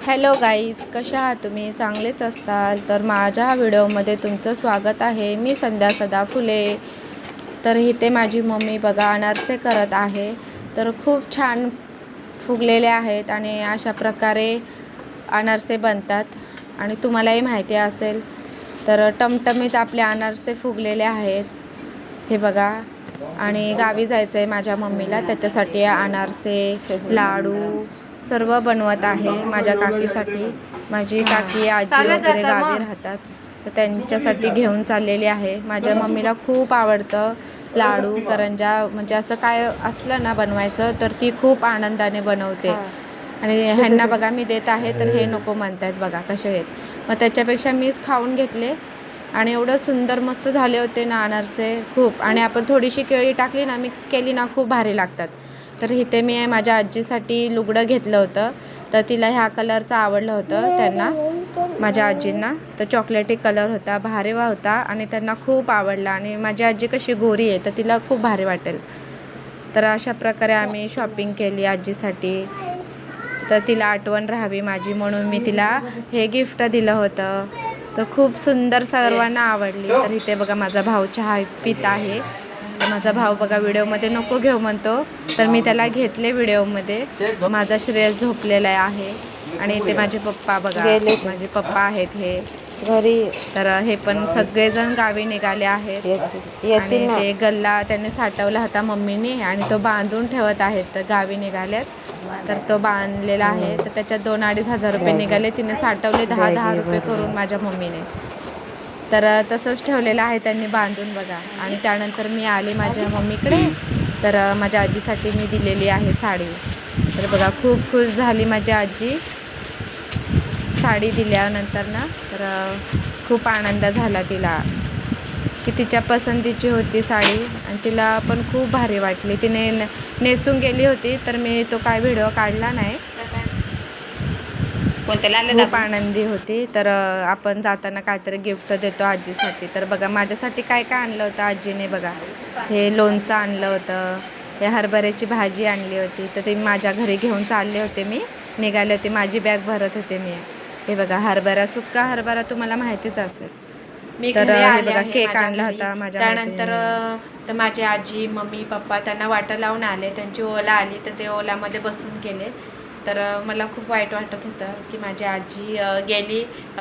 Hello guys, कशा आहात तुम्ही? चांगलेच असताल तर माझ्या व्हिडिओमध्ये तुमचं स्वागत आहे. मी संध्या सदा फुले. तर इथे माझी मम्मी बघा अनारसे करत आहे. तर खूप छान फुगलेले आहेत आणि अशा प्रकारे अनारसे बनतात. आणि तुम्हालाही माहिती असेल तर टमटमीत आपले अनारसे फुगलेले आहेत हे बघा. आणि गावी जायचं आहे माझ्या मम्मीला, त्याच्यासाठी अनारसे लाडू सर्व बनवत आहे माझ्या काकीसाठी. माझी काकी आजी वगैरे गावी राहतात तर त्यांच्यासाठी घेऊन चाललेली आहे. माझ्या मम्मीला खूप आवडतं लाडू करंजा, म्हणजे असं काय असलं ना बनवायचं तर ती खूप आनंदाने बनवते. आणि ह्यांना बघा मी देत आहे तर हे नको म्हणतात बघा कसे आहेत. मग त्याच्यापेक्षा मीच खाऊन घेतले आणि एवढं सुंदर मस्त झाले होते ना अनारसे खूप. आणि आपण थोडीशी केळी टाकली ना, मिक्स केली ना, खूप भारी लागतात. तर इथे मी माझ्या आजीसाठी लुगडं घेतलं होतं. तर तिला ह्या कलरचं आवडलं होतं त्यांना, माझ्या आजींना. तर चॉकलेटी कलर होता, भारी होता आणि त्यांना खूप आवडला. आणि माझी आजी कशी गोरी आहे तर तिला खूप भारी वाटेल. तर अशा प्रकारे आम्ही शॉपिंग केली आजीसाठी. तर तिला आठवण राहावी माझी म्हणून मी तिला हे गिफ्ट दिलं होतं. तर खूप सुंदर सर्वांना आवडली. तर इथे बघा माझा भाऊ चहा पित आहे. माझा भाऊ बघा व्हिडिओमध्ये नको घेऊ म्हणतो तर मी त्याला घेतले व्हिडिओमध्ये. माझा श्रेयस झोपलेला आहे. आणि इथे माझे पप्पा बघा, माझे पप्पा आहेत हे घरी. तर हे पण सगळेजण गावी निघाले आहेत. आणि ते गल्ला त्याने साठवला होता मम्मीने आणि तो बांधून ठेवत आहेत. तर गावी निघाल्यात तर तो बांधलेला आहे. तर त्याच्यात 2-2.5 हजार रुपये निघाले. तिने साठवले 10-10 रुपये करून माझ्या मम्मीने. तर तसंच ठेवलेलं आहे त्यांनी बांधून बघा. आणि त्यानंतर मी आले माझ्या मम्मीकडे. तर माझ्या आजीसाठी मी दिलेली आहे साडी. तर बघा खूप खुश झाली माझी आजी साडी दिल्यानंतर ना. तर खूप आनंद झाला तिला की तिच्या पसंतीची होती साडी आणि तिला पण खूप भारी वाटली. तिने नेसून गेली होती तर मी तो काय व्हिडिओ काढला नाही. खूप आनंदी होती. तर आपण जाताना काहीतरी गिफ्ट देतो आजीसाठी. तर बघा माझ्यासाठी काय काय आणलं होतं आजीने बघा. हे लोणचं आणलं होतं, हे हरभऱ्याची भाजी आणली होती. तर ते माझ्या घरी घेऊन चालले होते, मी निघाले होते, माझी बॅग भरत होते मी. हे बघा हरभरा, सुक्का हरभरा तुम्हाला माहितीच असेल. तर हे बघा केक आणला होता माझ्या. त्यानंतर तर माझी आजी मम्मी पप्पा त्यांना वाटा लावून आले. त्यांची ओला आली तर ते ओलामध्ये बसून गेले. तर मला खूप वाईट वाटत होतं की माझी आजी गेली.